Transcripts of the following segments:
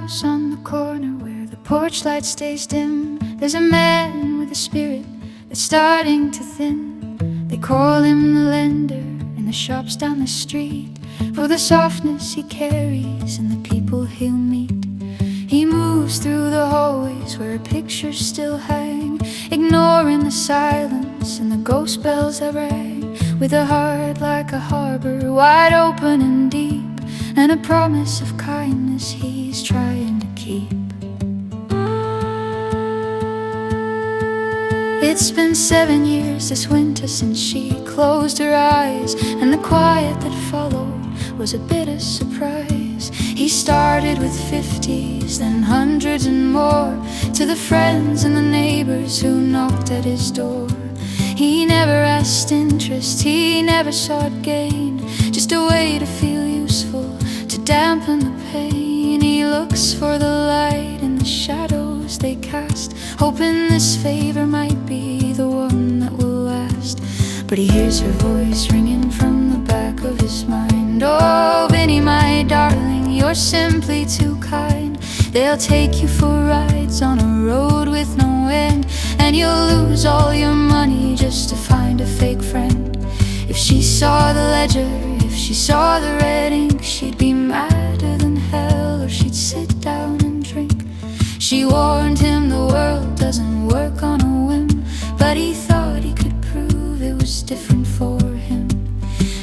house on the corner where the porch light stays dim, there's a man with a spirit that's starting to thin. They call him the lender in the shops down the street, for the softness he carries and the people he'll meet. He moves through the hallways where pictures still hang, ignoring the silence and the ghost bells that rang, with a heart like a harbor, wide open and deep, and a promise of kindness he's trying to keep. It's been 7 years this winter since she closed her eyes, and the quiet that followed was a bitter surprise. He started with 50s, then hundreds and more, to the friends and the neighbors who knocked at his door. He never asked interest, he never sought gain, just a way to feel useful, to dampen the pain. He looks for the light in the shadows they cast, hoping this favor might be the one that will last. But he hears her voice ringing from the back of his mind. Oh, Vinny, my darling, you're simply too kind. They'll take you for rides on a road with no end, and you'll lose all your money just to find a fake friend. If she saw the ledger, if she saw the red ink, she'd be madder than hell, or she'd sit down and drink. She warned him the world doesn't work on a whim, but he thought he could prove it was different for him.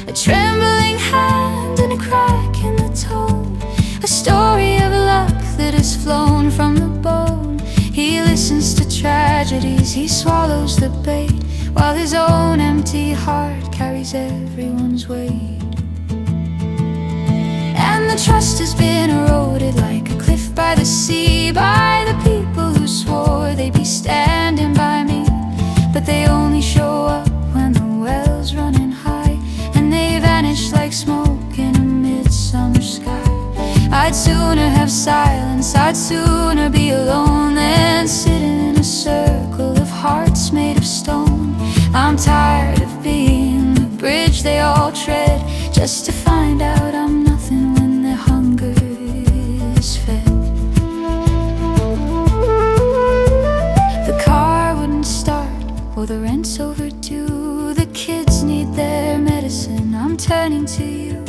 A trembling hand and a crack in the tone, a story of luck that has flown from the bone. He listens to tragedies, he swallows the bait, while his own empty heart carries everyone's weight. And the trust has been eroded like a cliff by the sea, by the people who swore they'd be standing by me. But they only show up when the well's running high, and they vanish like smoke in a midsummer sky. I'd sooner have silence, I'd sooner be alone than sitting in a circle of hearts made of stone. I'm tired of being the bridge they all tread, just to find out I'm nothing when their hunger is fed. The car wouldn't start, or the rent's overdue, the kids need their medicine, I'm turning to you.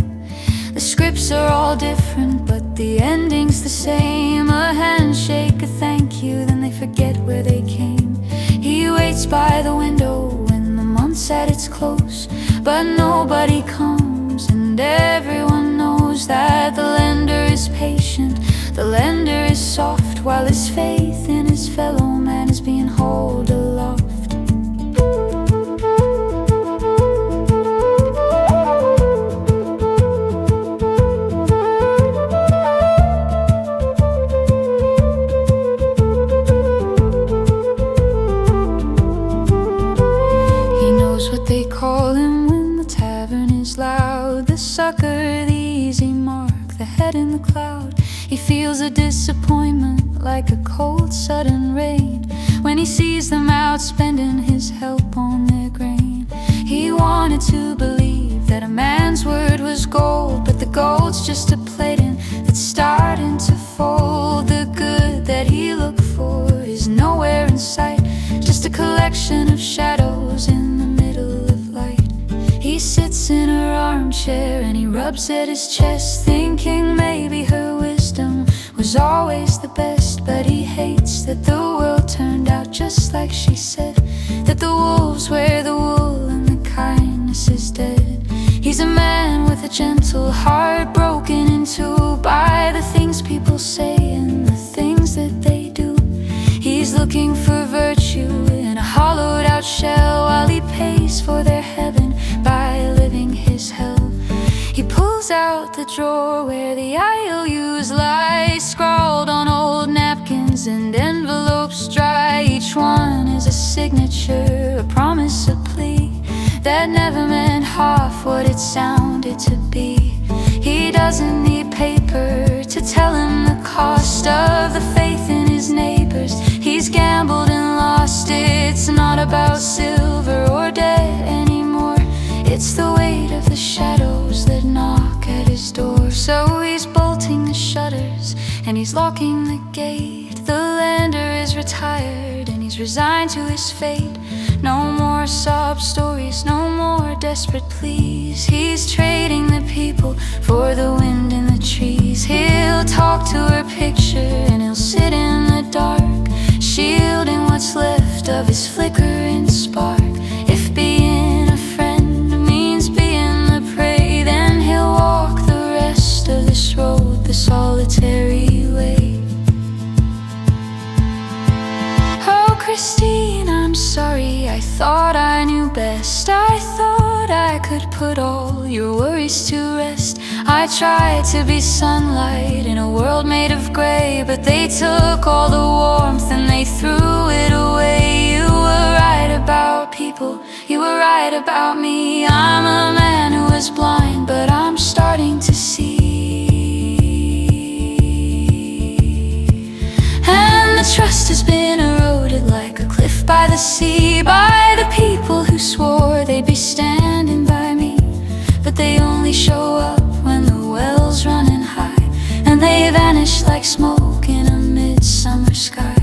The scripts are all different, but the ending's the same. A handshake, a thank you, then they forget where they came. He waits by the window when the month's at its close, but nobody comes, and everyone knows that the lender is patient, the lender is soft, while his faith in his fellow man is being hauled aloft. They call him when the tavern is loud, the sucker, the easy mark, the head in the cloud. He feels a disappointment like a cold sudden rain when he sees them out spending his help on their grain. He wanted to believe that a man's word was gold, but the gold's just a plating that's starting to fold. The good that he looked for is nowhere in sight, just a collection of shadows in the middle of light. He sits in her armchair and he rubs at his chest, thinking maybe her wisdom was always the best. But he hates that the world turned out just like she said, that the wolves wear the wool and the kindness is dead. He's a man with a gentle heart, broken in two by the things people say and the things that they do. He's looking for virtue in a hollowed out shell, while he pays for their heaven by living his hell. He pulls out the drawer where the IOUs lie, scrawled on old napkins and envelopes dry. Each one is a signature, a promise, a plea that never meant half what it sounded to be. He doesn't need paper to tell him the cost of the faith in his neighbors. He's gambled and lost. It's not about silver or debt anymore, it's the weight of the shadows that knock at his door. So he's bolting the shutters and and he's locking the gate. The lender is retired and he's resigned to his fate. No more sob stories, no more desperate pleas. He's trading the people for the wind in the trees. He'll talk to her picture and he'll sit in the dark, shielding what's left of his flickering spark. If being a friend means being the prey, then he'll walk the rest of this road the solitary way. Oh, Christine, I'm sorry, I thought I knew best. I thought I could put all your worries to rest. I tried to be sunlight in a world made of gray, but they took all the warmth and they threw it away. You were right about people, you were right about me. I'm a man who was blind, but I'm starting to see. And the trust has been eroded like a cliff by the sea, by the people who swore they'd be standing by me. But they only show up when the well's running high, and they vanish like smoke in a midsummer sky.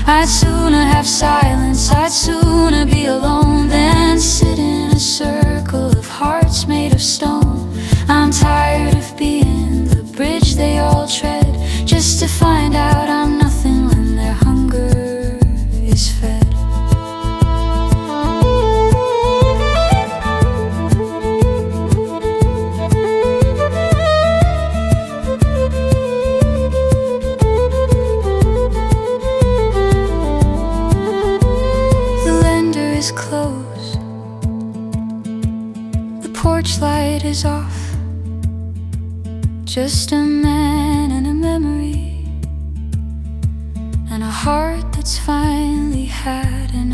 I'd sooner have silence, I'd sooner be alone than sit in a circle of hearts made of stone. I'm tired of being the bridge they all tread, just to find out I'm nothing when their hunger is fed. Close. The porch light is off. Just a man and a memory, and a heart that's finally had an